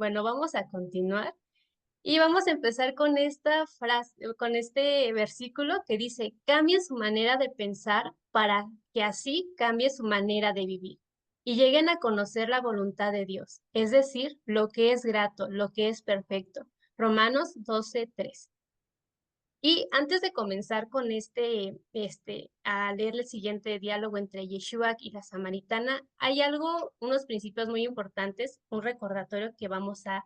Bueno, vamos a continuar y vamos a empezar con esta frase, con este versículo que dice, cambie su manera de pensar para que así cambie su manera de vivir y lleguen a conocer la voluntad de Dios, es decir, lo que es grato, lo que es perfecto. Romanos 12:3. Y antes de comenzar con a leer el siguiente diálogo entre Yeshua y la samaritana, hay unos principios muy importantes, un recordatorio que vamos a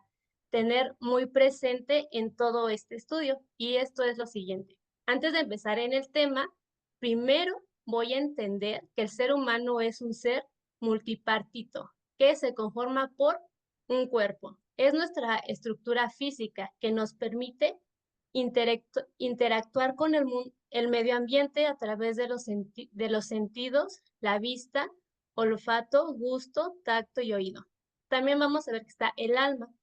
tener muy presente en todo este estudio. Y esto es lo siguiente. Antes de empezar en el tema, primero voy a entender que el ser humano es un ser multipartito, que se conforma por un cuerpo. Es nuestra estructura física que nos permite interactuar con el medio ambiente a través de los sentidos, la vista, olfato, gusto, tacto y oído. También vamos a ver que está el alma.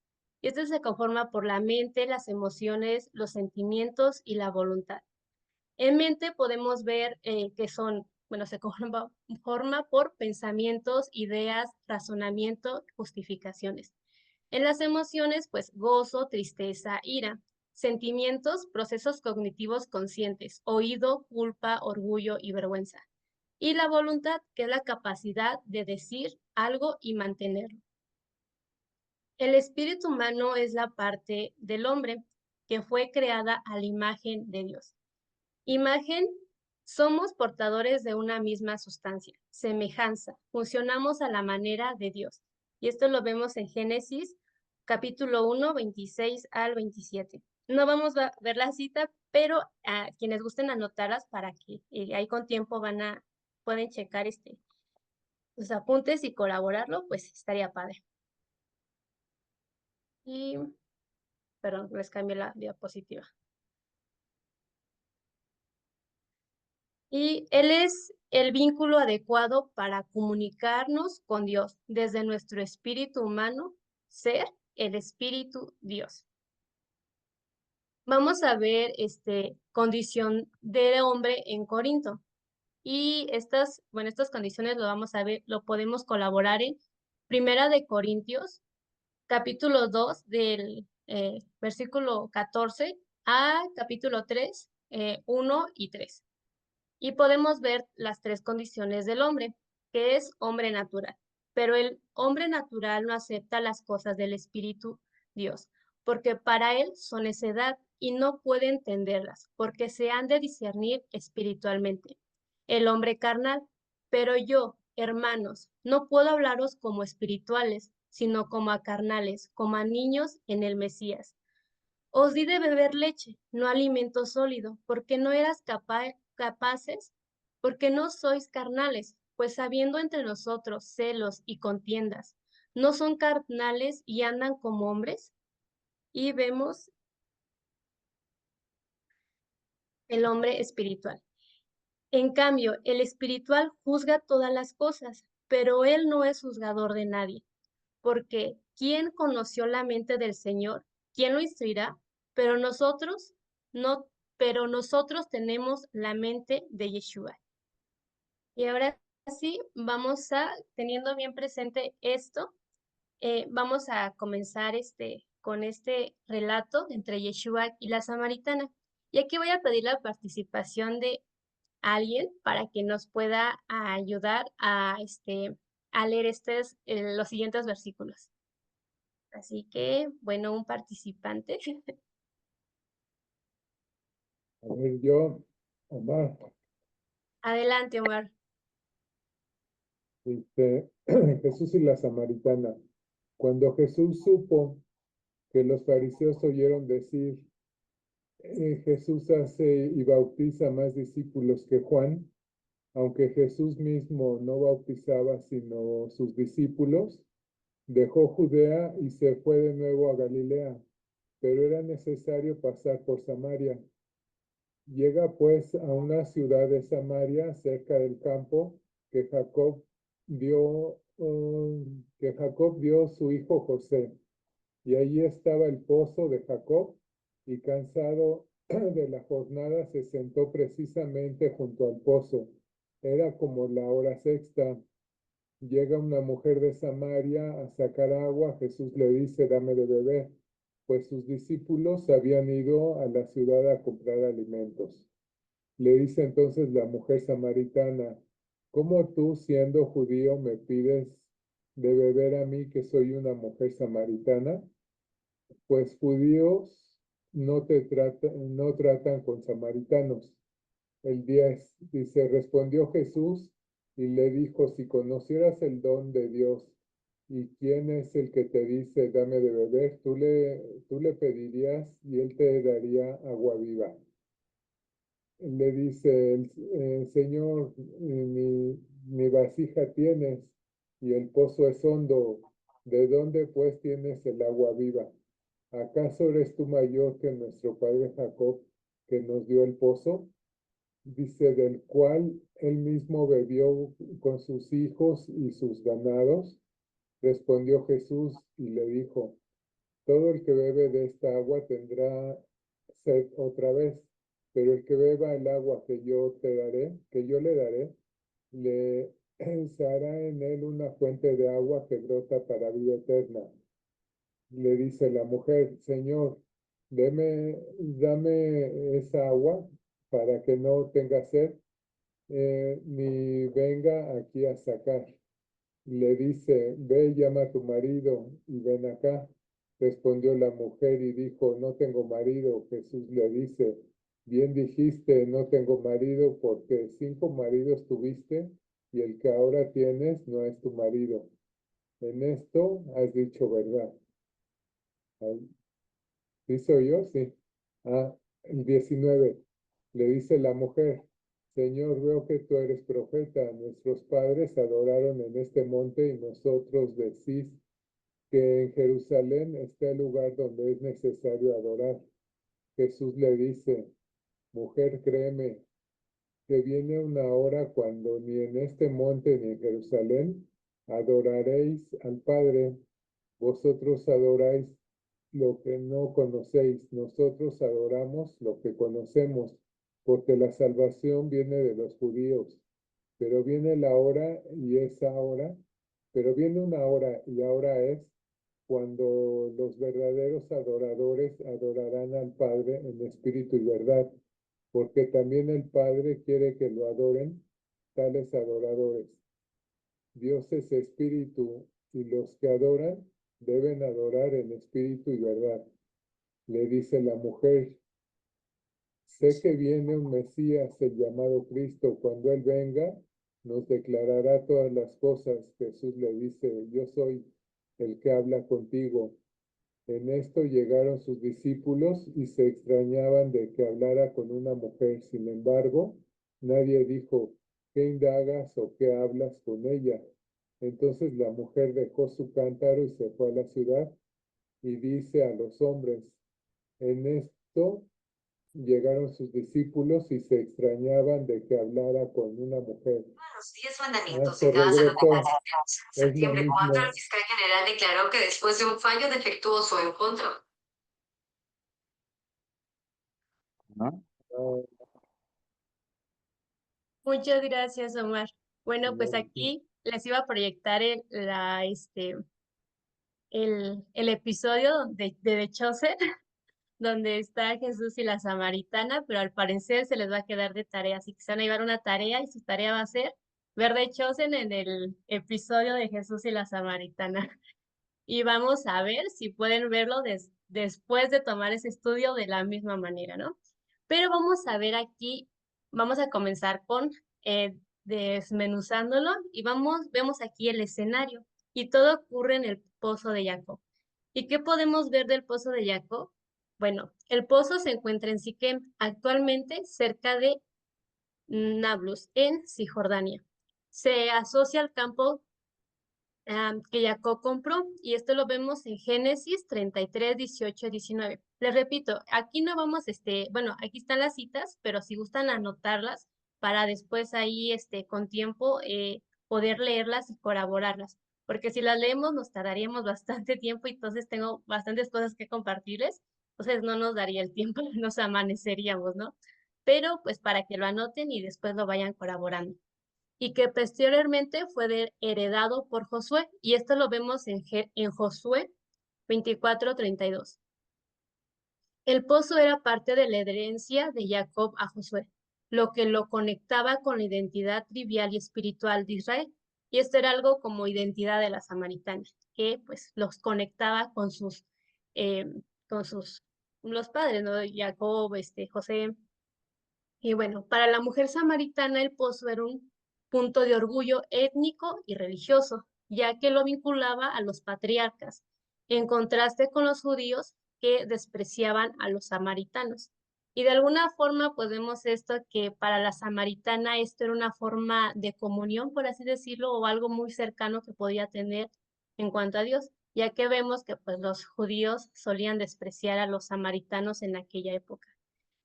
Y este se conforma por la mente, las emociones, los sentimientos y la voluntad. En mente podemos ver que se forma por pensamientos, ideas, razonamiento, justificaciones. En las emociones, pues gozo, tristeza, ira. Sentimientos, procesos cognitivos conscientes, oído, culpa, orgullo y vergüenza. Y la voluntad, que es la capacidad de decir algo y mantenerlo. El espíritu humano es la parte del hombre que fue creada a la imagen de Dios. Imagen, somos portadores de una misma sustancia, semejanza, funcionamos a la manera de Dios. Y esto lo vemos en Génesis capítulo 1, 26 al 27. No vamos a ver la cita, pero a quienes gusten anotarlas para que ahí con tiempo pueden checar los apuntes y colaborarlo, pues estaría padre. Y, perdón, les cambié la diapositiva. Y Él es el vínculo adecuado para comunicarnos con Dios desde nuestro espíritu humano, ser el espíritu Dios. Vamos a ver condición del hombre en Corinto. Y estas condiciones lo vamos a ver, lo podemos colaborar en Primera de Corintios, capítulo 2 del versículo 14 a capítulo 3, 1 y 3. Y podemos ver las tres condiciones del hombre, que es hombre natural. Pero el hombre natural no acepta las cosas del Espíritu Dios, porque para él son necedad y no puede entenderlas, porque se han de discernir espiritualmente. El hombre carnal, pero yo, hermanos, no puedo hablaros como espirituales, sino como a carnales, como a niños en el Mesías. Os di de beber leche, no alimento sólido, porque no eras capaces, porque no sois carnales, pues habiendo entre nosotros celos y contiendas, ¿no son carnales y andan como hombres? Y vemos el hombre espiritual. En cambio, el espiritual juzga todas las cosas, pero él no es juzgador de nadie, porque ¿quién conoció la mente del Señor? ¿Quién lo instruirá? Pero nosotros no, pero nosotros tenemos la mente de Yeshua. Y ahora sí, teniendo bien presente esto, vamos a comenzar con este relato entre Yeshua y la samaritana. Y aquí voy a pedir la participación de alguien para que nos pueda ayudar a leer los siguientes versículos. Así que, bueno, un participante. A ver, yo, Omar, Adelante, Omar. dice Jesús y la samaritana. Cuando Jesús supo que los fariseos oyeron decir, Jesús hace y bautiza más discípulos que Juan, aunque Jesús mismo no bautizaba sino sus discípulos, dejó Judea y se fue de nuevo a Galilea, pero era necesario pasar por Samaria. Llega pues a una ciudad de Samaria cerca del campo que Jacob dio su hijo José. Y allí estaba el pozo de Jacob, y cansado de la jornada se sentó precisamente junto al pozo. Era como la hora sexta. Llega una mujer de Samaria a sacar agua. Jesús le dice, dame de beber, pues sus discípulos habían ido a la ciudad a comprar alimentos. Le dice entonces la mujer samaritana, ¿cómo tú, siendo judío, me pides de beber a mí, que soy una mujer samaritana? Pues judíos no tratan con samaritanos. El 10 dice, respondió Jesús y le dijo, si conocieras el don de Dios y quién es el que te dice, dame de beber, tú le pedirías y él te daría agua viva. Le dice, Señor, mi vasija tienes y el pozo es hondo. ¿De dónde pues tienes el agua viva? ¿Acaso eres tú mayor que nuestro padre Jacob, que nos dio el pozo? Dice, del cual él mismo bebió con sus hijos y sus ganados. Respondió Jesús y le dijo, todo el que bebe de esta agua tendrá sed otra vez, pero el que beba el agua que yo le daré, le se hará en él una fuente de agua que brota para vida eterna. Le dice la mujer, Señor, dame esa agua para que no tenga sed, ni venga aquí a sacar. Le dice, ve, llama a tu marido y ven acá. Respondió la mujer y dijo, no tengo marido. Jesús le dice, bien dijiste, no tengo marido, porque 5 maridos tuviste y el que ahora tienes no es tu marido. En esto has dicho verdad. ¿Sí soy yo? Sí. El 19. Le dice la mujer, Señor, veo que tú eres profeta. Nuestros padres adoraron en este monte y nosotros decís que en Jerusalén está el lugar donde es necesario adorar. Jesús le dice, mujer, créeme, que viene una hora cuando ni en este monte ni en Jerusalén adoraréis al Padre. Vosotros adoráis lo que no conocéis, nosotros adoramos lo que conocemos, porque la salvación viene de los judíos. Pero viene la hora y es ahora, pero viene una hora y ahora es cuando los verdaderos adoradores adorarán al Padre en espíritu y verdad, porque también el Padre quiere que lo adoren tales adoradores. Dios es espíritu y los que adoran deben adorar en espíritu y verdad. Le dice la mujer, sé que viene un Mesías, el llamado Cristo. Cuando Él venga, nos declarará todas las cosas. Jesús le dice, yo soy el que habla contigo. En esto llegaron sus discípulos y se extrañaban de que hablara con una mujer. Sin embargo, nadie dijo, ¿qué indagas o qué hablas con ella? Entonces la mujer dejó su cántaro y se fue a la ciudad y dice a los hombres, en esto llegaron sus discípulos y se extrañaban de que hablara con una mujer. Los 10 mandamientos Se en cada salón de regresó, clases. En es lo septiembre 4, el mismo. fiscal general declaró que después de un fallo defectuoso en contra. Ah, Muchas gracias, Omar. Bueno, pues no, sí. aquí les iba a proyectar el episodio de The Chosen, donde está Jesús y la samaritana, pero al parecer se les va a quedar de tarea, así que se van a llevar una tarea y su tarea va a ser ver The Chosen en el episodio de Jesús y la samaritana. Y vamos a ver si pueden verlo después de tomar ese estudio de la misma manera, ¿no? Pero vamos a ver aquí, vamos a comenzar con desmenuzándolo y vemos aquí el escenario y todo ocurre en el pozo de Jacob. ¿Y qué podemos ver del pozo de Jacob? Bueno, el pozo se encuentra en Siquem, actualmente cerca de Nablus, en Cisjordania. Se asocia al campo que Jacob compró, y esto lo vemos en Génesis 33, 18, 19. Les repito, aquí no vamos, bueno, aquí están las citas, pero si gustan anotarlas para después ahí, con tiempo, poder leerlas y corroborarlas, porque si las leemos nos tardaríamos bastante tiempo y entonces tengo bastantes cosas que compartirles, entonces no nos daría el tiempo, nos amaneceríamos, ¿no? Pero pues para que lo anoten y después lo vayan corroborando. y que posteriormente fue heredado por Josué, y esto lo vemos en Josué 24:32. El pozo era parte de la herencia de Jacob a Josué, lo que lo conectaba con la identidad trivial y espiritual de Israel. Y esto era algo como identidad de la samaritana, que pues los conectaba eh, los padres, ¿no? Jacob, José. Y bueno, para la mujer samaritana el pozo era un punto de orgullo étnico y religioso, ya que lo vinculaba a los patriarcas, en contraste con los judíos que despreciaban a los samaritanos. Y de alguna forma podemos esto que para la samaritana esto era una forma de comunión, por así decirlo, o algo muy cercano que podía tener en cuanto a Dios, ya que vemos que pues los judíos solían despreciar a los samaritanos en aquella época.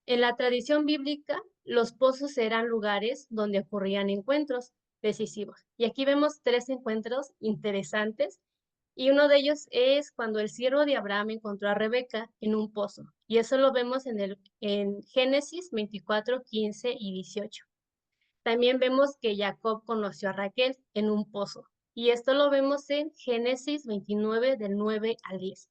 En la tradición bíblica, los pozos eran lugares donde ocurrían encuentros decisivos. Y aquí vemos 3 encuentros interesantes. Y uno de ellos es cuando el siervo de Abraham encontró a Rebeca en un pozo. Y eso lo vemos en Génesis 24, 15 y 18. También vemos que Jacob conoció a Raquel en un pozo. Y esto lo vemos en Génesis 29, del 9 al 10.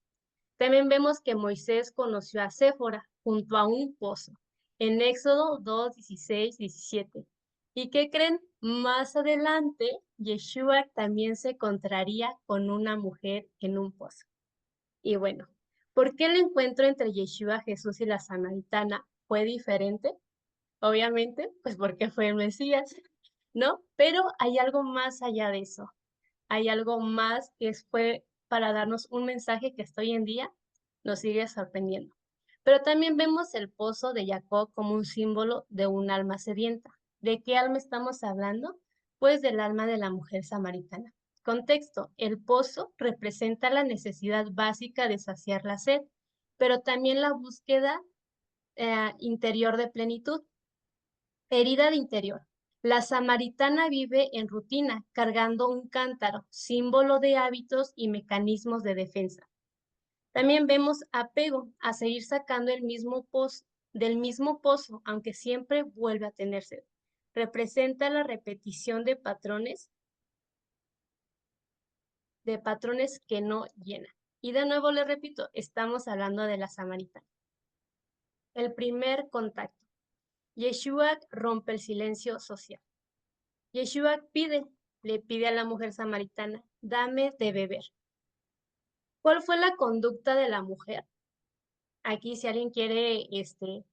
También vemos que Moisés conoció a Séfora junto a un pozo, en Éxodo 2, 16, 17. ¿Y qué creen? Más adelante, Yeshua también se encontraría con una mujer en un pozo. Y bueno, ¿por qué el encuentro entre Yeshua, Jesús y la samaritana fue diferente? Obviamente, pues porque fue el Mesías, ¿no? Pero hay algo más allá de eso. Hay algo más que fue para darnos un mensaje que hasta hoy en día nos sigue sorprendiendo. Pero también vemos el pozo de Jacob como un símbolo de un alma sedienta. ¿De qué alma estamos hablando? Pues del alma de la mujer samaritana. Contexto, el pozo representa la necesidad básica de saciar la sed, pero también la búsqueda interior de plenitud. Herida de interior. La samaritana vive en rutina, cargando un cántaro, símbolo de hábitos y mecanismos de defensa. También vemos apego a seguir sacando del mismo pozo, aunque siempre vuelve a tener sed. Representa la repetición de patrones que no llenan. Y de nuevo le repito, estamos hablando de la samaritana. El primer contacto. Yeshua rompe el silencio social. Yeshua le pide a la mujer samaritana, dame de beber. ¿Cuál fue la conducta de la mujer? Aquí, si alguien quiere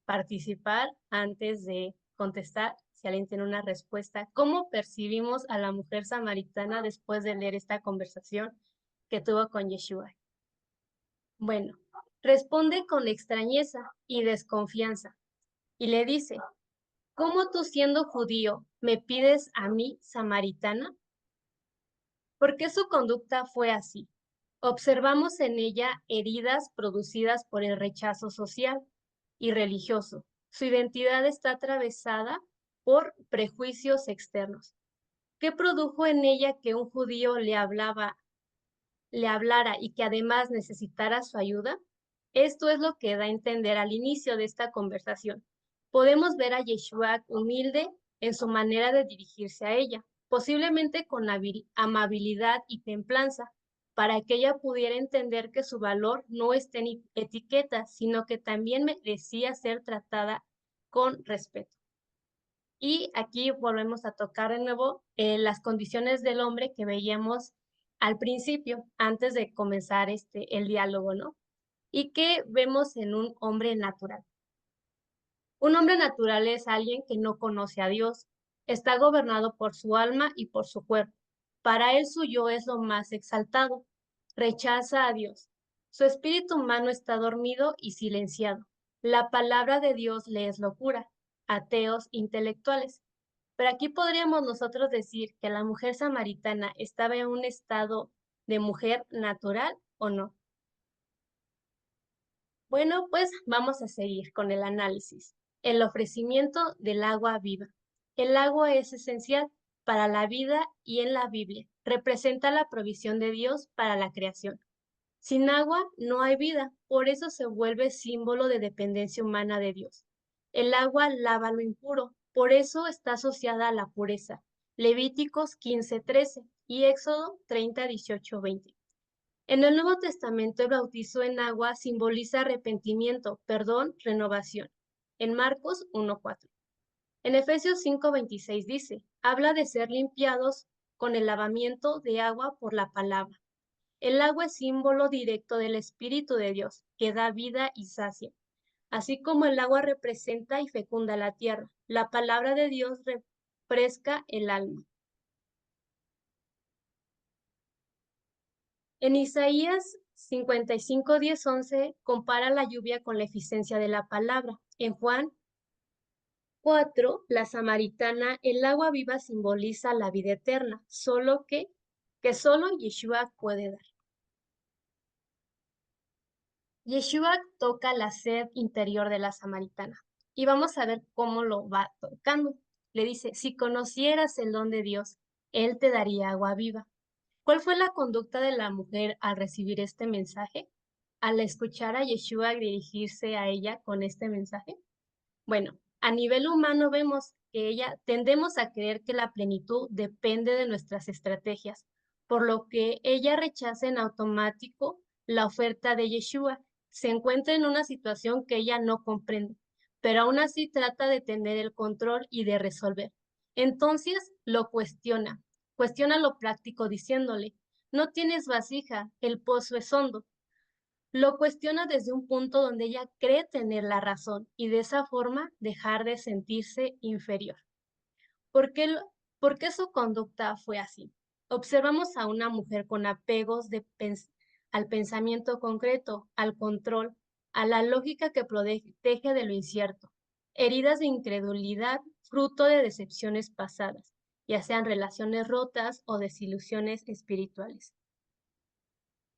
participar antes de contestar, si alguien tiene una respuesta, ¿cómo percibimos a la mujer samaritana después de leer esta conversación que tuvo con Yeshua? Bueno, responde con extrañeza y desconfianza y le dice, ¿cómo tú siendo judío me pides a mí, samaritana? ¿Por qué su conducta fue así? Observamos en ella heridas producidas por el rechazo social y religioso. Su identidad está atravesada por prejuicios externos. ¿Qué produjo en ella que un judío le hablara y que además necesitara su ayuda? Esto es lo que da a entender al inicio de esta conversación. Podemos ver a Yeshua humilde en su manera de dirigirse a ella, posiblemente con amabilidad y templanza, para que ella pudiera entender que su valor no está en etiquetas, sino que también merecía ser tratada con respeto. Y aquí volvemos a tocar de nuevo las condiciones del hombre que veíamos al principio, antes de comenzar el diálogo, ¿no? Y que vemos en un hombre natural. Un hombre natural es alguien que no conoce a Dios, está gobernado por su alma y por su cuerpo. Para él su yo es lo más exaltado, rechaza a Dios. Su espíritu humano está dormido y silenciado. La palabra de Dios le es locura, ateos intelectuales. Pero aquí podríamos nosotros decir que la mujer samaritana estaba en un estado de mujer natural o no. Bueno, pues vamos a seguir con el análisis. El ofrecimiento del agua viva. El agua es esencial para la vida y en la Biblia. Representa la provisión de Dios para la creación. Sin agua no hay vida, por eso se vuelve símbolo de dependencia humana de Dios. El agua lava lo impuro, por eso está asociada a la pureza. Levíticos 15:13 y Éxodo 30:18-20. En el Nuevo Testamento el bautizo en agua simboliza arrepentimiento, perdón, renovación. En Marcos 1:4. En Efesios 5:26 dice, habla de ser limpiados con el lavamiento de agua por la palabra. El agua es símbolo directo del Espíritu de Dios, que da vida y sacia. Así como el agua representa y fecunda la tierra, la palabra de Dios refresca el alma. En Isaías 55:10-11 compara la lluvia con la eficiencia de la palabra. En Juan 4, la samaritana, el agua viva simboliza la vida eterna, que solo Yeshua puede dar. Yeshua toca la sed interior de la samaritana y vamos a ver cómo lo va tocando. Le dice, si conocieras el don de Dios, Él te daría agua viva. ¿Cuál fue la conducta de la mujer al recibir este mensaje? Al escuchar a Yeshua dirigirse a ella con este mensaje. Bueno, a nivel humano vemos que tendemos a creer que la plenitud depende de nuestras estrategias, por lo que ella rechaza en automático la oferta de Yeshua. Se encuentra en una situación que ella no comprende, pero aún así trata de tener el control y de resolver. Entonces lo cuestiona lo práctico diciéndole, no tienes vasija, el pozo es hondo. Lo cuestiona desde un punto donde ella cree tener la razón y de esa forma dejar de sentirse inferior. ¿Por qué, por qué su conducta fue así? Observamos a una mujer con apegos al pensamiento concreto, al control, a la lógica que protege de lo incierto, heridas de incredulidad, fruto de decepciones pasadas, ya sean relaciones rotas o desilusiones espirituales.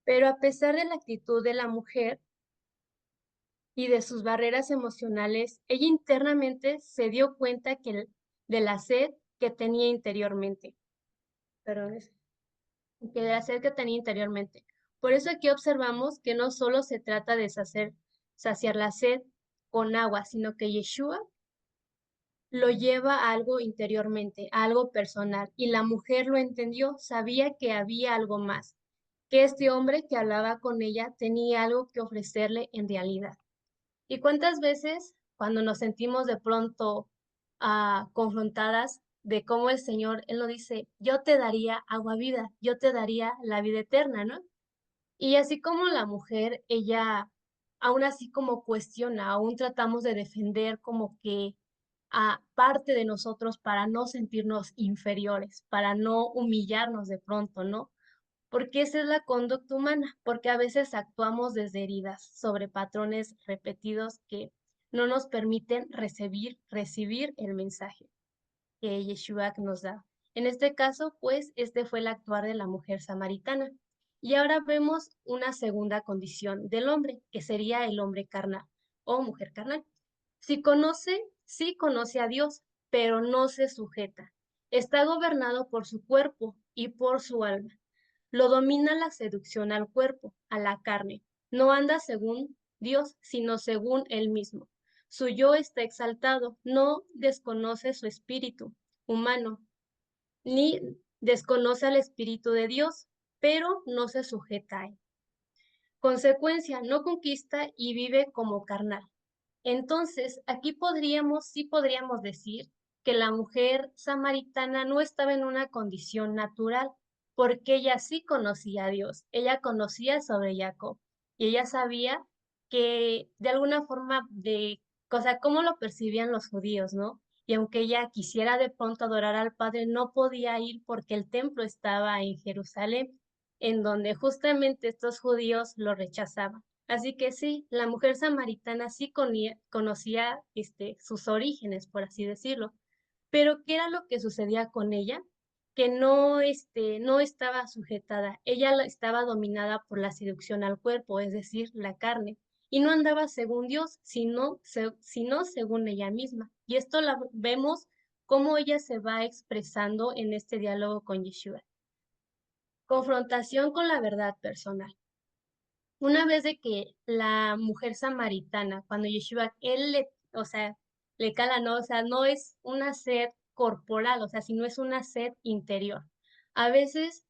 Pero a pesar de la actitud de la mujer y de sus barreras emocionales, ella internamente se dio cuenta de la sed que tenía interiormente. Perdón, que de la sed que tenía interiormente. Por eso aquí observamos que no solo se trata de saciar la sed con agua, sino que Yeshua lo lleva a algo interiormente, a algo personal. Y la mujer lo entendió, sabía que había algo más, que este hombre que hablaba con ella tenía algo que ofrecerle en realidad. ¿Y cuántas veces cuando nos sentimos de pronto confrontadas de cómo el Señor, Él nos dice, yo te daría agua vida, yo te daría la vida eterna, ¿no? Y así como la mujer, ella aún así como cuestiona, aún tratamos de defender como que a parte de nosotros para no sentirnos inferiores, para no humillarnos de pronto, ¿no? Porque esa es la conducta humana, porque a veces actuamos desde heridas sobre patrones repetidos que no nos permiten recibir el mensaje que Yeshua nos da. En este caso, pues, este fue el actuar de la mujer samaritana. Y ahora vemos una segunda condición del hombre, que sería el hombre carnal o mujer carnal. Sí conoce a Dios, pero no se sujeta. Está gobernado por su cuerpo y por su alma. Lo domina la seducción al cuerpo, a la carne. No anda según Dios, sino según él mismo. Su yo está exaltado, no desconoce su espíritu humano, ni desconoce al espíritu de Dios, pero no se sujeta a él. Consecuencia, no conquista y vive como carnal. Entonces, aquí sí podríamos decir que la mujer samaritana no estaba en una condición natural, porque ella sí conocía a Dios, ella conocía sobre Jacob y ella sabía que de alguna forma cómo lo percibían los judíos, ¿no? Y aunque ella quisiera de pronto adorar al Padre, no podía ir porque el templo estaba en Jerusalén, en donde justamente estos judíos lo rechazaban. Así que sí, la mujer samaritana sí conocía sus orígenes, por así decirlo. Pero ¿qué era lo que sucedía con ella? Que no estaba sujetada. Ella estaba dominada por la seducción al cuerpo, es decir, la carne. Y no andaba según Dios, sino según ella misma. Y esto la vemos cómo ella se va expresando en este diálogo con Yeshua. Confrontación con la verdad personal. Una vez de que la mujer samaritana, cuando Yeshua, o sea, le cala, ¿no? O sea, no es una sed corporal, o sea, si no es una sed interior. A veces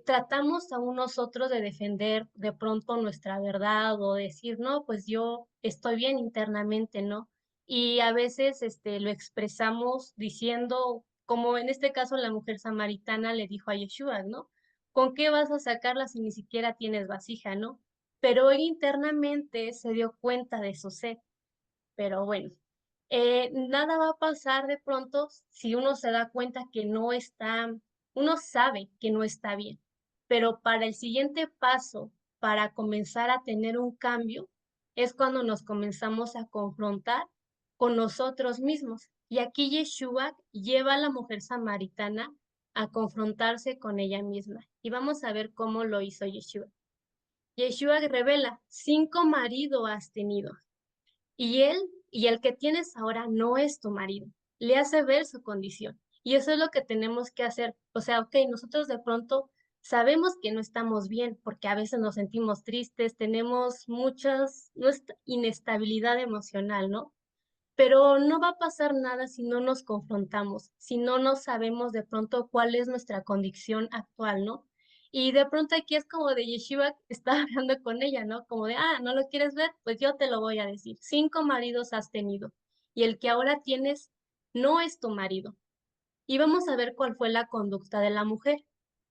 tratamos aún nosotros de defender de pronto nuestra verdad o decir, no, pues yo estoy bien internamente, ¿no? Y a veces lo expresamos diciendo, como en este caso la mujer samaritana le dijo a Yeshua, ¿no? ¿Con qué vas a sacarla si ni siquiera tienes vasija, ¿no? Pero él internamente se dio cuenta de su sed. Pero bueno, nada va a pasar de pronto si uno se da cuenta que no está, uno sabe que no está bien, pero para el siguiente paso, para comenzar a tener un cambio, es cuando nos comenzamos a confrontar con nosotros mismos. Y aquí Yeshua lleva a la mujer samaritana a confrontarse con ella misma. Y vamos a ver cómo lo hizo Yeshua. Yeshua revela, 5 maridos has tenido y el que tienes ahora no es tu marido. Le hace ver su condición. Y eso es lo que tenemos que hacer. O sea, ok, nosotros de pronto sabemos que no estamos bien porque a veces nos sentimos tristes, tenemos inestabilidad emocional, ¿no? Pero no va a pasar nada si no nos confrontamos, si no nos sabemos de pronto cuál es nuestra condición actual, ¿no? Y de pronto aquí es como de Yeshua está hablando con ella, ¿no? Como de, ¿no lo quieres ver? Pues yo te lo voy a decir. 5 maridos has tenido y el que ahora tienes no es tu marido. Y vamos a ver cuál fue la conducta de la mujer.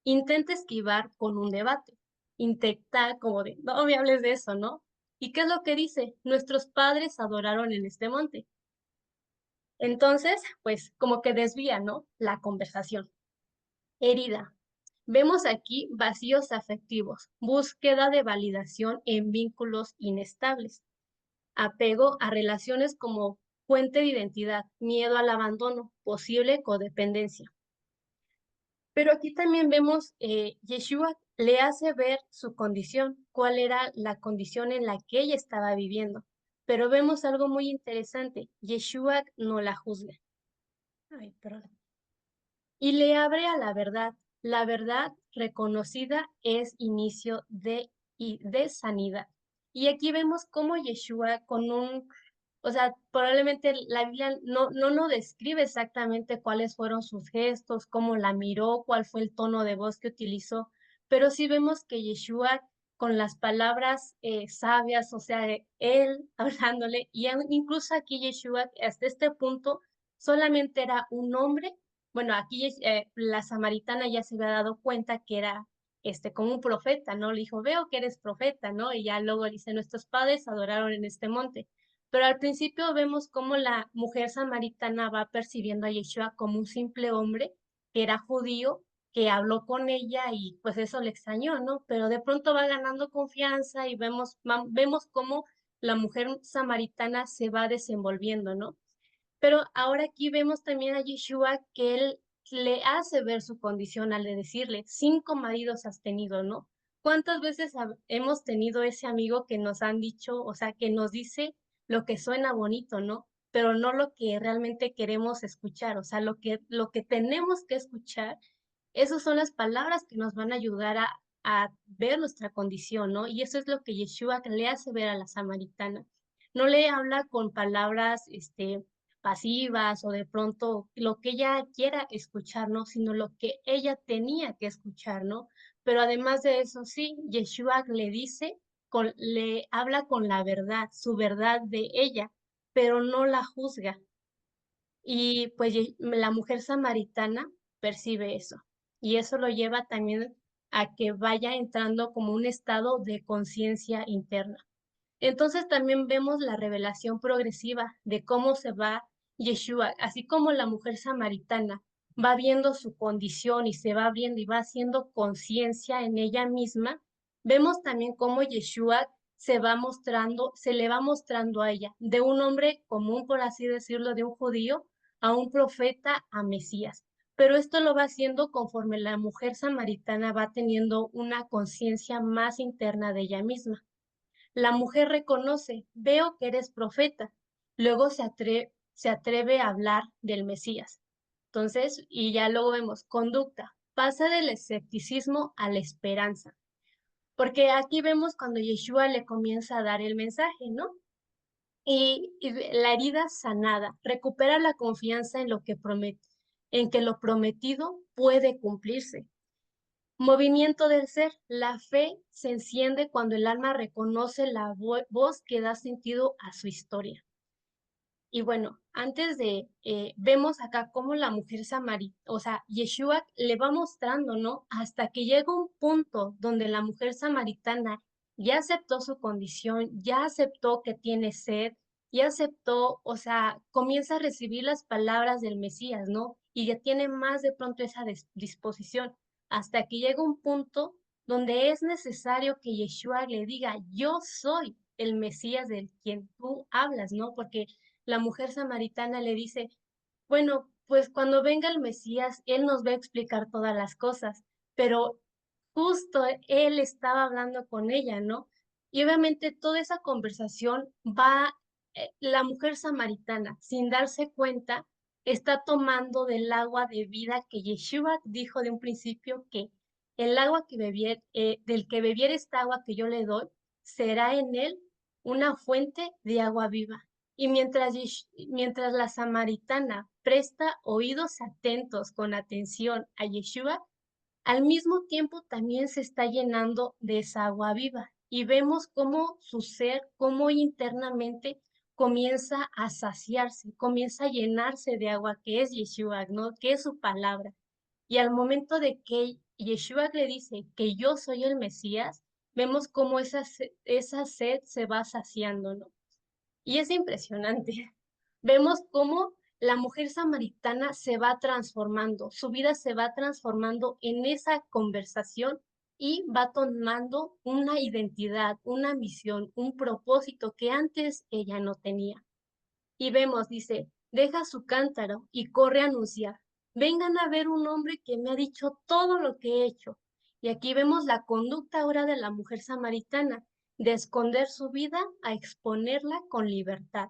Intenta esquivar con un debate. Intenta como de, no me hables de eso, ¿no? ¿Y qué es lo que dice? Nuestros padres adoraron en este monte. Entonces, pues como que desvía, ¿no? La conversación. Herida. Vemos aquí vacíos afectivos, búsqueda de validación en vínculos inestables, apego a relaciones como fuente de identidad, miedo al abandono, posible codependencia. Pero aquí también vemos, Yeshua le hace ver su condición, cuál era la condición en la que ella estaba viviendo. Pero vemos algo muy interesante, Yeshua no la juzga. Ay, perdón. Y le abre a la verdad. La verdad reconocida es inicio de sanidad. Y aquí vemos cómo Yeshua o sea, probablemente la Biblia no nos describe exactamente cuáles fueron sus gestos, cómo la miró, cuál fue el tono de voz que utilizó, pero sí vemos que Yeshua con las palabras sabias, o sea, él hablándole, y incluso aquí Yeshua hasta este punto solamente era un hombre. Bueno, aquí la samaritana ya se había dado cuenta que era como un profeta, ¿no? Le dijo, veo que eres profeta, ¿no? Y ya luego dice, nuestros padres adoraron en este monte. Pero al principio vemos cómo la mujer samaritana va percibiendo a Yeshua como un simple hombre que era judío, que habló con ella y pues eso le extrañó, ¿no? Pero de pronto va ganando confianza y vemos cómo la mujer samaritana se va desenvolviendo, ¿no? Pero ahora aquí vemos también a Yeshua que él le hace ver su condición al de decirle, 5 maridos has tenido, ¿no? ¿Cuántas veces hemos tenido ese amigo que nos han dicho, o sea, que nos dice lo que suena bonito, ¿no? Pero no lo que realmente queremos escuchar, o sea, lo que tenemos que escuchar, esas son las palabras que nos van a ayudar a ver nuestra condición, ¿no? Y eso es lo que Yeshua le hace ver a la samaritana. No le habla con palabras, pasivas o de pronto lo que ella quiera escuchar, ¿no? Sino lo que ella tenía que escuchar, ¿no? Pero además de eso, sí, Yeshua le dice, le habla con la verdad, su verdad de ella, pero no la juzga. Y pues la mujer samaritana percibe eso. Y eso lo lleva también a que vaya entrando como un estado de conciencia interna. Entonces también vemos la revelación progresiva de cómo se va Yeshua, así como la mujer samaritana va viendo su condición y se va abriendo y va haciendo conciencia en ella misma, vemos también cómo Yeshua se le va mostrando a ella, de un hombre común, por así decirlo, de un judío, a un profeta, a Mesías. Pero esto lo va haciendo conforme la mujer samaritana va teniendo una conciencia más interna de ella misma. La mujer reconoce, veo que eres profeta. Luego se atreve a hablar del Mesías. Entonces, y ya luego vemos conducta, pasa del escepticismo a la esperanza. Porque aquí vemos cuando Yeshua le comienza a dar el mensaje, ¿no? Y la herida sanada, recupera la confianza en lo que promete. en que lo prometido puede cumplirse. Movimiento del ser. La fe se enciende cuando el alma reconoce la voz que da sentido a su historia. Y bueno, antes de, vemos acá cómo la mujer samaritana, o sea, Yeshua le va mostrando, ¿no? Hasta que llega un punto donde la mujer samaritana ya aceptó su condición, ya aceptó que tiene sed, ya aceptó, o sea, comienza a recibir las palabras del Mesías, ¿no? Y ya tiene más de pronto esa disposición, hasta que llega un punto donde es necesario que Yeshua le diga, yo soy el Mesías del quien tú hablas, ¿no? Porque la mujer samaritana le dice, bueno, pues cuando venga el Mesías, él nos va a explicar todas las cosas, pero justo él estaba hablando con ella, ¿no? Y obviamente toda esa conversación va, la mujer samaritana, sin darse cuenta, está tomando del agua de vida que Yeshua dijo de un principio que el agua que bebiera, del que bebiera esta agua que yo le doy, será en él una fuente de agua viva. Y mientras la samaritana presta oídos atentos con atención a Yeshua, al mismo tiempo también se está llenando de esa agua viva. Y vemos cómo su ser, cómo internamente comienza a saciarse, comienza a llenarse de agua que es Yeshua, ¿no? Que es su palabra. Y al momento de que Yeshua le dice que yo soy el Mesías, vemos cómo esa sed se va saciando, ¿no? Y es impresionante. Vemos cómo la mujer samaritana se va transformando, su vida se va transformando en esa conversación y va tomando una identidad, una misión, un propósito que antes ella no tenía. Y vemos, dice, deja su cántaro y corre a anunciar. Vengan a ver un hombre que me ha dicho todo lo que he hecho. Y aquí vemos la conducta ahora de la mujer samaritana, de esconder su vida a exponerla con libertad.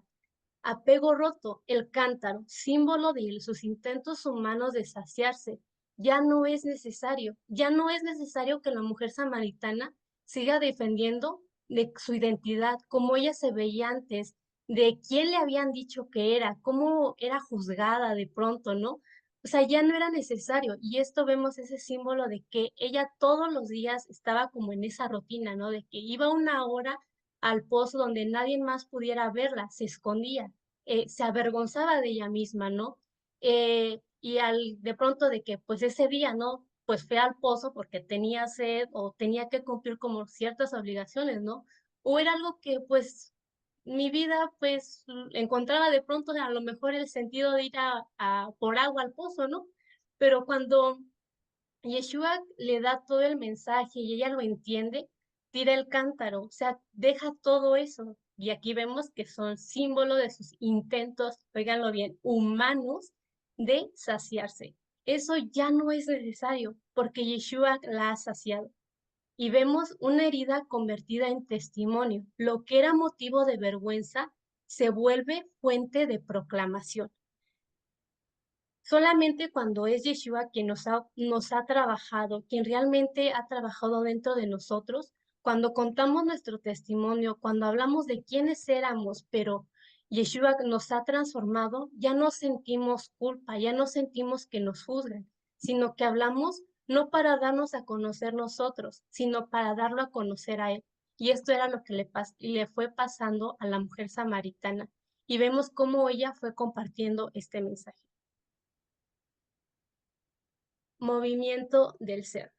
Apego roto, el cántaro, símbolo de sus intentos humanos de saciarse. Ya no es necesario que la mujer samaritana siga defendiendo de su identidad, como ella se veía antes, de quién le habían dicho que era, cómo era juzgada de pronto, ¿no? O sea, ya no era necesario. Y esto vemos ese símbolo de que ella todos los días estaba como en esa rutina, ¿no? De que iba una hora al pozo donde nadie más pudiera verla, se escondía, se avergonzaba de ella misma, ¿no? Y de pronto de que pues ese día, ¿no? Pues fue al pozo porque tenía sed o tenía que cumplir como ciertas obligaciones, ¿no? O era algo que pues mi vida pues encontraba de pronto a lo mejor el sentido de ir por agua al pozo, ¿no? Pero cuando Yeshua le da todo el mensaje y ella lo entiende, tira el cántaro, o sea, deja todo eso. Y aquí vemos que son símbolo de sus intentos, óiganlo bien, humanos de saciarse. Eso ya no es necesario porque Yeshua la ha saciado. Y vemos una herida convertida en testimonio. Lo que era motivo de vergüenza se vuelve fuente de proclamación. Solamente cuando es Yeshua quien nos ha trabajado, quien realmente ha trabajado dentro de nosotros, cuando contamos nuestro testimonio, cuando hablamos de quiénes éramos, pero Yeshua nos ha transformado, ya no sentimos culpa, ya no sentimos que nos juzgan, sino que hablamos no para darnos a conocer nosotros, sino para darlo a conocer a Él. Y esto era lo que le fue pasando a la mujer samaritana. Y vemos cómo ella fue compartiendo este mensaje. Movimiento del ser.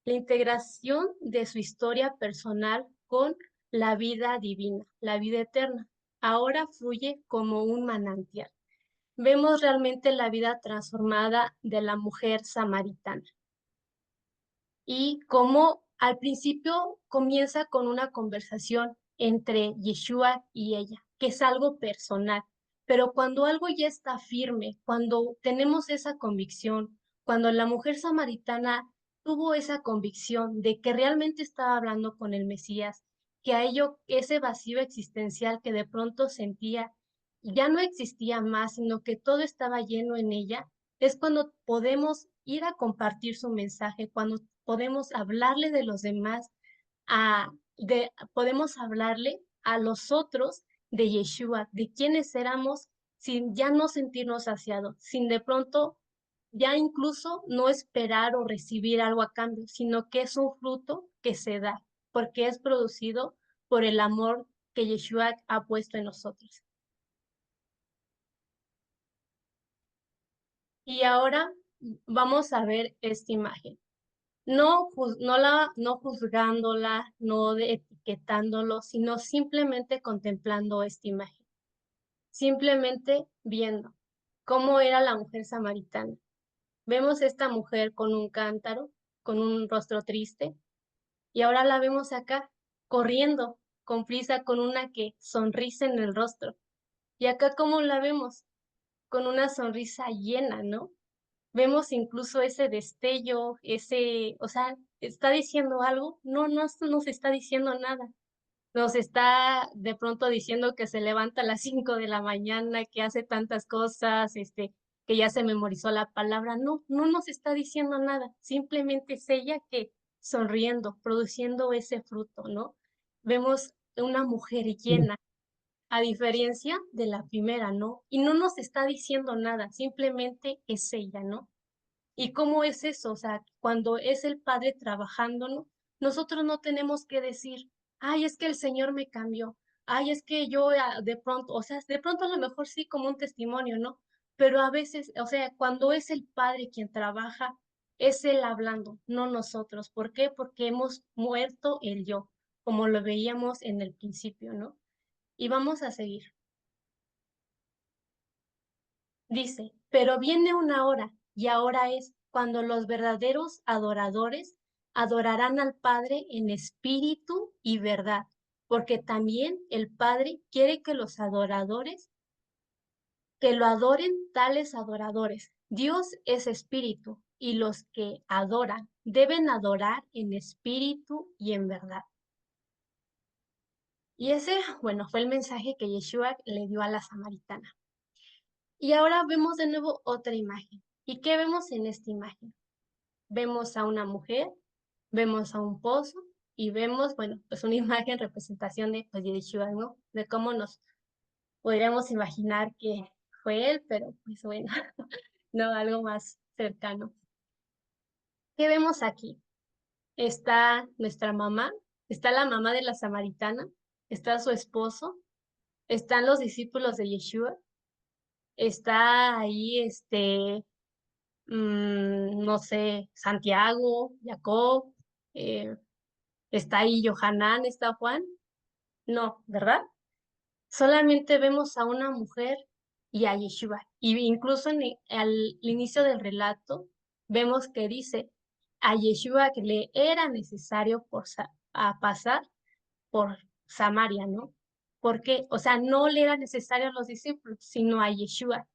La integración de su historia personal con la vida divina, la vida eterna. Ahora fluye como un manantial. Vemos realmente la vida transformada de la mujer samaritana. Y cómo al principio comienza con una conversación entre Yeshua y ella, que es algo personal. Pero cuando algo ya está firme, cuando tenemos esa convicción, cuando la mujer samaritana tuvo esa convicción de que realmente estaba hablando con el Mesías, que a ello ese vacío existencial que de pronto sentía ya no existía más, sino que todo estaba lleno en ella, es cuando podemos ir a compartir su mensaje, cuando podemos hablarle de los demás, podemos hablarle a los otros de Yeshua, de quiénes éramos, sin ya no sentirnos saciados, sin de pronto ya incluso no esperar o recibir algo a cambio, sino que es un fruto que se da, porque es producido por el amor que Yeshua ha puesto en nosotros. Y ahora vamos a ver esta imagen. No juzgándola, no etiquetándolo, sino simplemente contemplando esta imagen. Simplemente viendo cómo era la mujer samaritana. Vemos esta mujer con un cántaro, con un rostro triste, y ahora la vemos acá, corriendo, con prisa, con una sonrisa en el rostro. Y acá, ¿cómo la vemos? Con una sonrisa llena, ¿no? Vemos incluso ese destello, o sea, ¿está diciendo algo? No, no nos está diciendo nada. Nos está de pronto diciendo que se levanta a las 5 de la mañana, que hace tantas cosas, que ya se memorizó la palabra. No, no nos está diciendo nada. Simplemente es ella que sonriendo, produciendo ese fruto, ¿no? Vemos una mujer llena, a diferencia de la primera, ¿no? Y no nos está diciendo nada, simplemente es ella, ¿no? ¿Y cómo es eso? O sea, cuando es el Padre trabajándonos, nosotros no tenemos que decir, ay, es que el Señor me cambió, ay, es que yo de pronto, o sea, de pronto a lo mejor sí como un testimonio, ¿no? Pero a veces, o sea, cuando es el Padre quien trabaja, es Él hablando, no nosotros. ¿Por qué? Porque hemos muerto el yo, como lo veíamos en el principio, ¿no? Y vamos a seguir. Dice, pero viene una hora, y ahora es cuando los verdaderos adoradores adorarán al Padre en espíritu y verdad, porque también el Padre quiere que los adoradores, que lo adoren tales adoradores. Dios es espíritu, y los que adoran deben adorar en espíritu y en verdad. Y ese, bueno, fue el mensaje que Yeshua le dio a la samaritana. Y ahora vemos de nuevo otra imagen. ¿Y qué vemos en esta imagen? Vemos a una mujer, vemos a un pozo y vemos, bueno, pues una imagen, representación de, pues, de Yeshua, ¿no? De cómo nos podríamos imaginar que fue él, pero pues bueno, no, algo más cercano. ¿Qué vemos aquí? Está nuestra mamá, está la mamá de la samaritana, está su esposo, están los discípulos de Yeshua, está ahí, no sé, Santiago, Jacob, está ahí Johanán, está Juan. No, ¿verdad? Solamente vemos a una mujer y a Yeshua. Y incluso al inicio del relato vemos que dice a Yeshua que le era necesario pasar por Samaria, ¿no? Porque, o sea, no le era necesario a los discípulos, sino a Yeshua.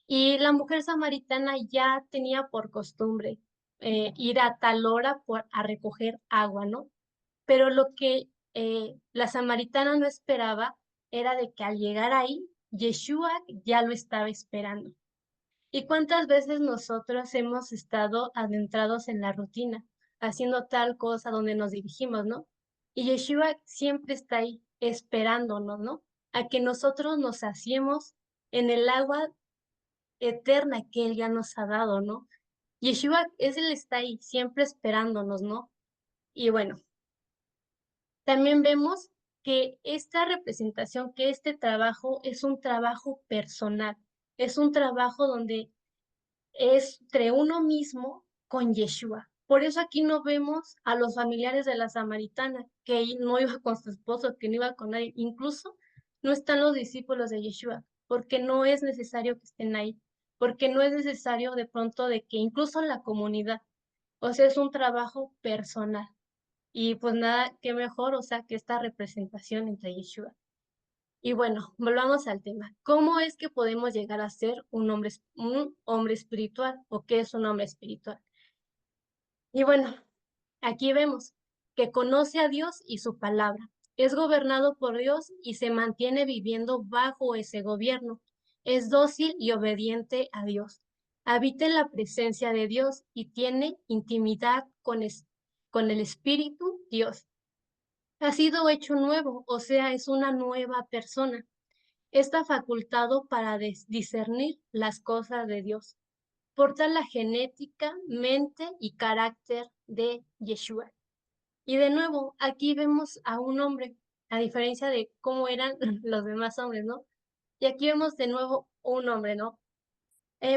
Y la mujer samaritana ya tenía por costumbre ir a tal hora a recoger agua, ¿no? Pero lo que la samaritana no esperaba era de que al llegar ahí, Yeshua ya lo estaba esperando. ¿Y cuántas veces nosotros hemos estado adentrados en la rutina, haciendo tal cosa donde nos dirigimos, ¿no? Y Yeshua siempre está ahí esperándonos, ¿no? A que nosotros nos saciemos en el agua eterna que Él ya nos ha dado, ¿no? Yeshua, Él está ahí, siempre esperándonos, ¿no? Y bueno, también vemos que esta representación, que este trabajo es un trabajo personal, es un trabajo donde es entre uno mismo con Yeshua. Por eso aquí no vemos a los familiares de la samaritana, que no iba con su esposo, que no iba con nadie. Incluso no están los discípulos de Yeshua, porque no es necesario que estén ahí, porque no es necesario de pronto de que incluso la comunidad, o sea, es un trabajo personal. Y pues nada, qué mejor, o sea, que esta representación entre Yeshua. Y bueno, volvamos al tema. ¿Cómo es que podemos llegar a ser un hombre espiritual o qué es un hombre espiritual? Y bueno, aquí vemos que conoce a Dios y su palabra. Es gobernado por Dios y se mantiene viviendo bajo ese gobierno. Es dócil y obediente a Dios. Habita en la presencia de Dios y tiene intimidad con el Espíritu Dios. Ha sido hecho nuevo, o sea, es una nueva persona. Está facultado para discernir las cosas de Dios. porta la genética, mente y carácter de Yeshua. Y de nuevo, aquí vemos a un hombre, a diferencia de cómo eran los demás hombres, ¿no? Y aquí vemos de nuevo un hombre, ¿no?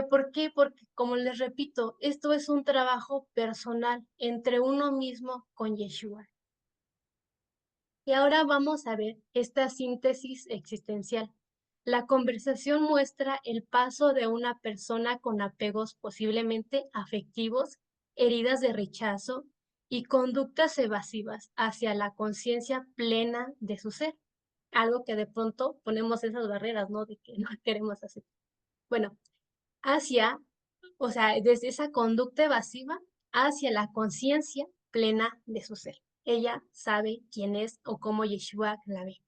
¿Por qué? Porque, como les repito, esto es un trabajo personal entre uno mismo con Yeshua. Y ahora vamos a ver esta síntesis existencial. La conversación muestra el paso de una persona con apegos posiblemente afectivos, heridas de rechazo y conductas evasivas hacia la conciencia plena de su ser. Algo que de pronto ponemos esas barreras, ¿no? De que no queremos hacer. Bueno, o sea, desde esa conducta evasiva hacia la conciencia plena de su ser. Ella sabe quién es o cómo Yeshua la ve.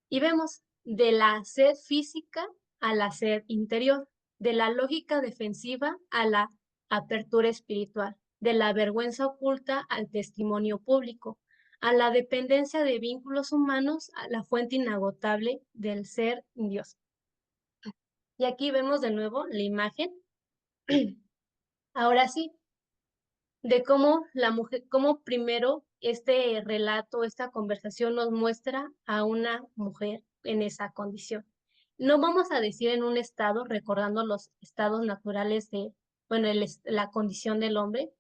Y vemos de la sed física a la sed interior, de la lógica defensiva a la apertura espiritual, de la vergüenza oculta al testimonio público, a la dependencia de vínculos humanos, a la fuente inagotable del ser Dios. Y aquí vemos de nuevo la imagen. Ahora sí, de cómo la mujer, cómo primero este relato, esta conversación nos muestra a una mujer en esa condición. No vamos a decir en un estado, recordando los estados naturales de, bueno, la condición del hombre,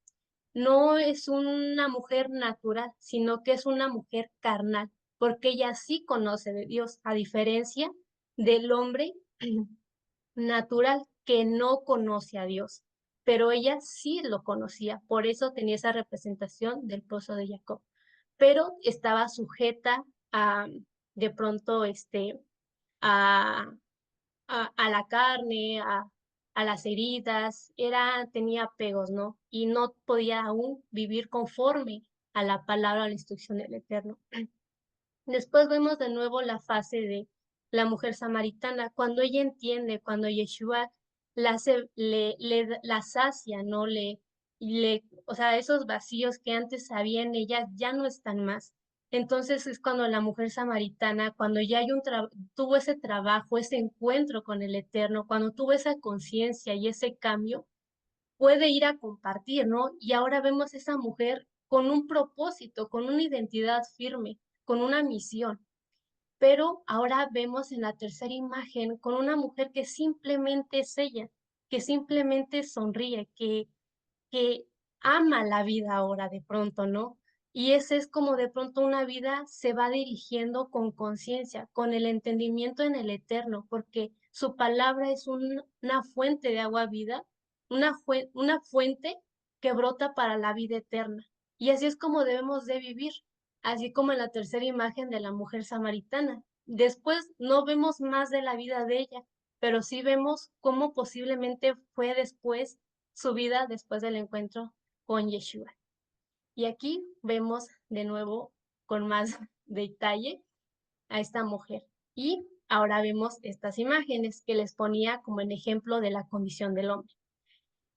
no es una mujer natural, sino que es una mujer carnal, porque ella sí conoce de Dios, a diferencia del hombre natural que no conoce a Dios, pero ella sí lo conocía, por eso tenía esa representación del pozo de Jacob, pero estaba sujeta a, de pronto, a, a la carne, a las heridas, tenía apegos, ¿no? Y no podía aún vivir conforme a la palabra, a la instrucción del Eterno. Después vemos de nuevo la fase de la mujer samaritana, cuando ella entiende, cuando Yeshua la sacia, ¿no? O sea, esos vacíos que antes había en ella ya no están más. Entonces es cuando la mujer samaritana, cuando ya tuvo ese trabajo, ese encuentro con el Eterno, cuando tuvo esa conciencia y ese cambio, puede ir a compartir, ¿no? Y ahora vemos esa mujer con un propósito, con una identidad firme, con una misión. Pero ahora vemos en la tercera imagen con una mujer que simplemente es ella, que simplemente sonríe, que ama la vida ahora de pronto, ¿no? Y ese es como de pronto una vida se va dirigiendo con conciencia, con el entendimiento en el eterno, porque su palabra es una fuente de agua vida, una fuente que brota para la vida eterna. Y así es como debemos de vivir, así como en la tercera imagen de la mujer samaritana. Después no vemos más de la vida de ella, pero sí vemos cómo posiblemente fue después su vida después del encuentro con Yeshua. Y aquí vemos de nuevo con más detalle a esta mujer. Y ahora vemos estas imágenes que les ponía como en ejemplo de la condición del hombre.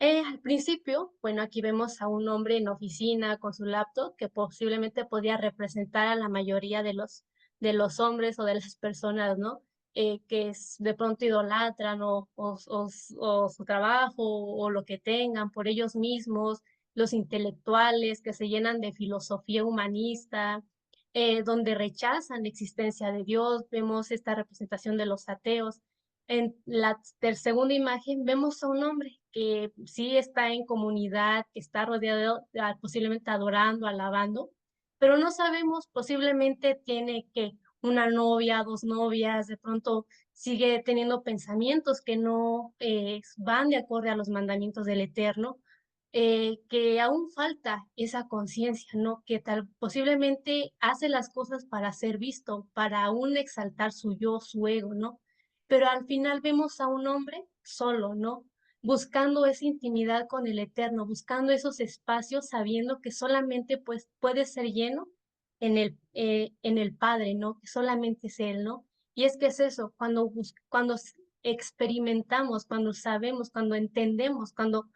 Al principio, bueno, aquí vemos a un hombre en oficina con su laptop que posiblemente podía representar a la mayoría de los hombres o de las personas, ¿no? Que de pronto idolatran o su trabajo o lo que tengan por ellos mismos, los intelectuales que se llenan de filosofía humanista, donde rechazan la existencia de Dios, vemos esta representación de los ateos. En la segunda imagen vemos a un hombre que sí está en comunidad, que está rodeado, posiblemente adorando, alabando, pero no sabemos, posiblemente tiene que una novia, dos novias, de pronto sigue teniendo pensamientos que no van de acuerdo a los mandamientos del Eterno, que aún falta esa conciencia, ¿no? Que tal posiblemente hace las cosas para ser visto, para aún exaltar su yo, su ego, ¿no? Pero al final vemos a un hombre solo, ¿no? Buscando esa intimidad con el Eterno, buscando esos espacios, sabiendo que solamente pues puede ser lleno en el Padre, ¿no? Que solamente es Él, ¿no? Y es que es eso, cuando experimentamos, cuando sabemos, cuando entendemos, cuando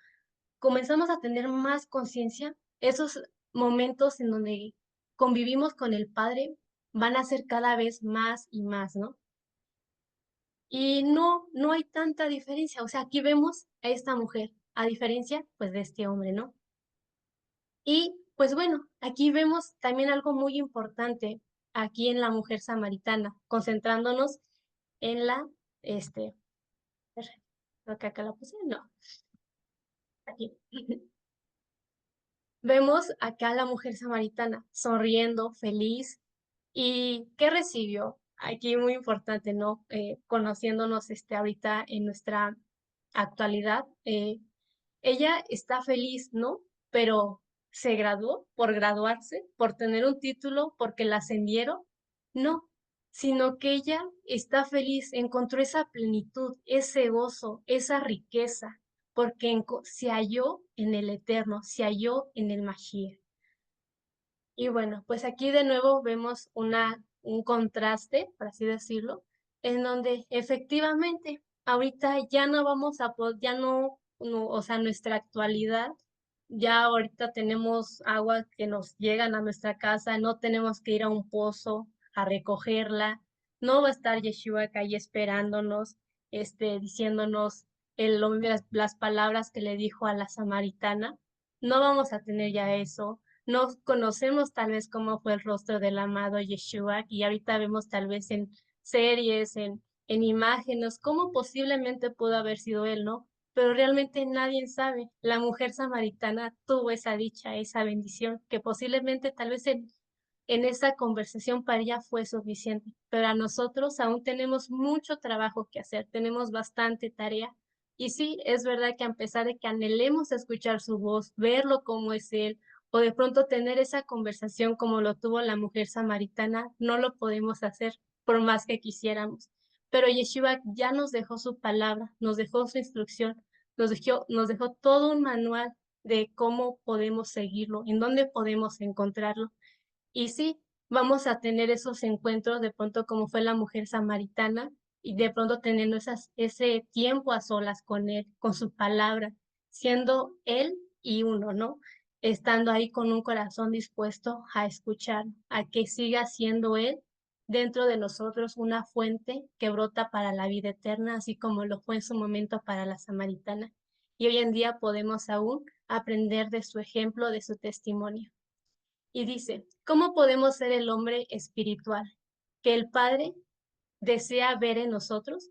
comenzamos a tener más conciencia, esos momentos en donde convivimos con el Padre van a ser cada vez más y más, ¿no? Y no hay tanta diferencia. O sea, aquí vemos a esta mujer a diferencia pues de este hombre, ¿no? Y pues bueno, aquí vemos también algo muy importante aquí en la mujer samaritana, concentrándonos en la, creo que acá la puse, no, aquí. Vemos acá a la mujer samaritana sonriendo, feliz. ¿Y qué recibió? Aquí muy importante, ¿no? Conociéndonos ahorita en nuestra actualidad, ella está feliz, ¿no? Pero ¿se graduó por graduarse, por tener un título, porque la ascendieron? No, sino que ella está feliz, encontró esa plenitud, ese gozo, esa riqueza, porque se halló en el Eterno, se halló en el Mashiach. Y bueno, pues aquí de nuevo vemos un contraste, por así decirlo, en donde efectivamente ahorita ya no vamos a poder, ya no, o sea, nuestra actualidad, ya ahorita tenemos agua que nos llegan a nuestra casa, no tenemos que ir a un pozo a recogerla, no va a estar Yeshua acá ahí esperándonos, diciéndonos las palabras que le dijo a la samaritana, no vamos a tener ya eso, no conocemos tal vez cómo fue el rostro del amado Yeshua y ahorita vemos tal vez en series, en imágenes, cómo posiblemente pudo haber sido él, ¿no? Pero realmente nadie sabe. La mujer samaritana tuvo esa dicha, esa bendición, que posiblemente tal vez en esa conversación para ella fue suficiente, pero a nosotros aún tenemos mucho trabajo que hacer, tenemos bastante tarea. Y sí, es verdad que a pesar de que anhelemos escuchar su voz, verlo como es él, o de pronto tener esa conversación como lo tuvo la mujer samaritana, no lo podemos hacer por más que quisiéramos. Pero Yeshua ya nos dejó su palabra, nos dejó su instrucción, nos dejó todo un manual de cómo podemos seguirlo, en dónde podemos encontrarlo. Y sí, vamos a tener esos encuentros de pronto como fue la mujer samaritana y de pronto teniendo ese tiempo a solas con él, con su palabra, siendo él y uno, ¿no? Estando ahí con un corazón dispuesto a escuchar, a que siga siendo él dentro de nosotros una fuente que brota para la vida eterna, así como lo fue en su momento para la samaritana. Y hoy en día podemos aún aprender de su ejemplo, de su testimonio. Y dice, ¿cómo podemos ser el hombre espiritual que el Padre desea ver en nosotros?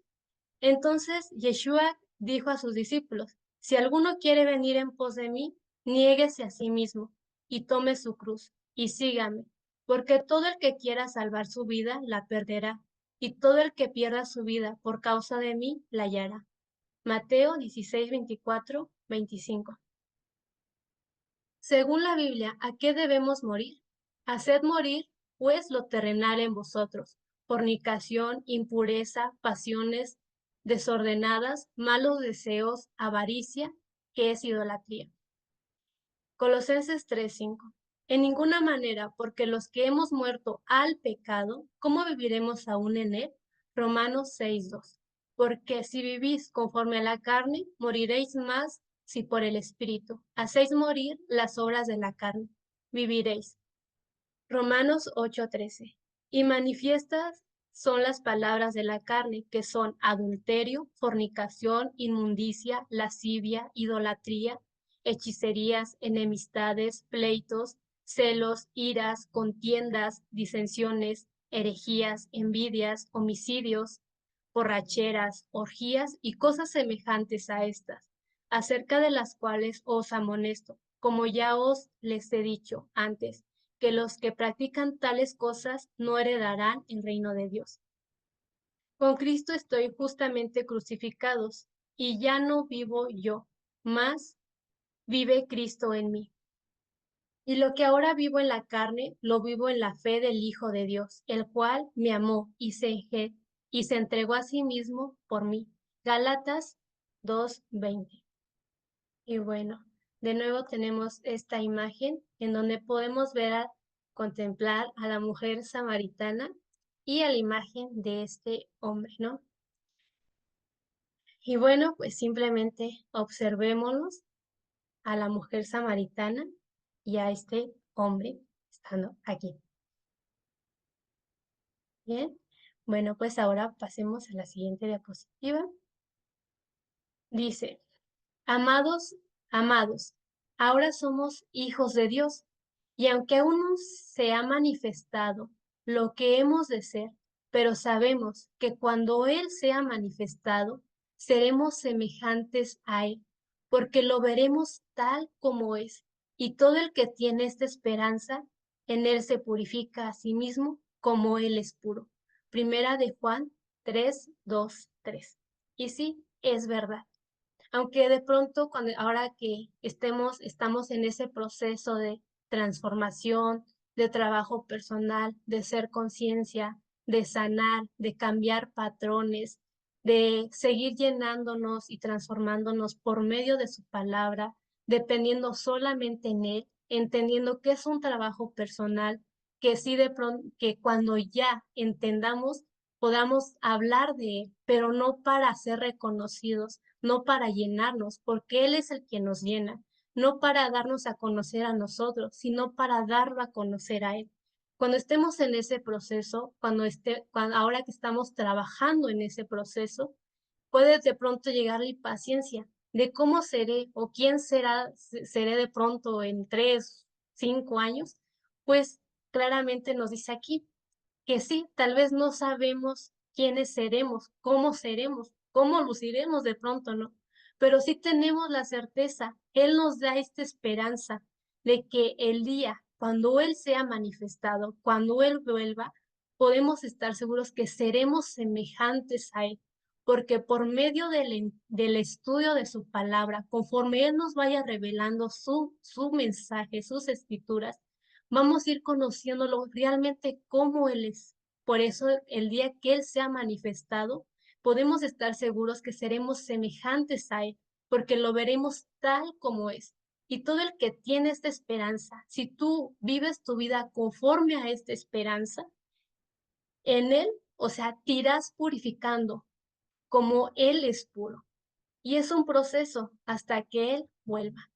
Entonces Yeshua dijo a sus discípulos, si alguno quiere venir en pos de mí, niéguese a sí mismo y tome su cruz y sígame, porque todo el que quiera salvar su vida la perderá, y todo el que pierda su vida por causa de mí la hallará. Mateo 16, 24, 25. Según la Biblia, ¿a qué debemos morir? Haced morir, pues, lo terrenal en vosotros: fornicación, impureza, pasiones desordenadas, malos deseos, avaricia, que es idolatría. Colosenses 3:5. En ninguna manera, porque los que hemos muerto al pecado, ¿cómo viviremos aún en él? Romanos 6:2. Porque si vivís conforme a la carne, moriréis más si por el Espíritu hacéis morir las obras de la carne, viviréis. Romanos 8:13. Y manifiestas son las palabras de la carne, que son adulterio, fornicación, inmundicia, lascivia, idolatría, hechicerías, enemistades, pleitos, celos, iras, contiendas, disensiones, herejías, envidias, homicidios, borracheras, orgías y cosas semejantes a estas, acerca de las cuales os amonesto, como ya os les he dicho antes, que los que practican tales cosas no heredarán el reino de Dios. Con Cristo estoy justamente crucificados, y ya no vivo yo, mas vive Cristo en mí. Y lo que ahora vivo en la carne, lo vivo en la fe del Hijo de Dios, el cual me amó y se entregó a sí mismo por mí. Gálatas 2:20. Y bueno, de nuevo tenemos esta imagen en donde podemos contemplar a la mujer samaritana y a la imagen de este hombre, ¿no? Y bueno, pues simplemente observémonos a la mujer samaritana y a este hombre estando aquí. Bien, bueno, pues ahora pasemos a la siguiente diapositiva. Dice, Amados, ahora somos hijos de Dios, y aunque aún no se ha manifestado lo que hemos de ser, pero sabemos que cuando Él sea manifestado, seremos semejantes a Él, porque lo veremos tal como es, y todo el que tiene esta esperanza, en Él se purifica a sí mismo como Él es puro. Primera de Juan 3, 2, 3. Y sí, es verdad. Aunque de pronto, ahora que estamos en ese proceso de transformación, de trabajo personal, de ser conciencia, de sanar, de cambiar patrones, de seguir llenándonos y transformándonos por medio de su palabra, dependiendo solamente en Él, entendiendo que es un trabajo personal, que sí de pronto, que cuando ya entendamos, podamos hablar de Él, pero no para ser reconocidos, no para llenarnos, porque Él es el que nos llena, no para darnos a conocer a nosotros, sino para darlo a conocer a Él. Cuando estemos en ese proceso, ahora que estamos trabajando en ese proceso, puede de pronto llegar la impaciencia de cómo seré o quién seré de pronto en 3, 5 años, pues claramente nos dice aquí que sí, tal vez no sabemos quiénes seremos, cómo luciremos de pronto, ¿no? Pero sí tenemos la certeza, Él nos da esta esperanza de que el día, cuando Él sea manifestado, cuando Él vuelva, podemos estar seguros que seremos semejantes a Él, porque por medio del estudio de su palabra, conforme Él nos vaya revelando su mensaje, sus escrituras, vamos a ir conociéndolo realmente como Él es. Por eso, el día que Él sea manifestado, podemos estar seguros que seremos semejantes a Él, porque lo veremos tal como es. Y todo el que tiene esta esperanza, si tú vives tu vida conforme a esta esperanza, en Él, o sea, te irás purificando como Él es puro. Y es un proceso hasta que Él vuelva.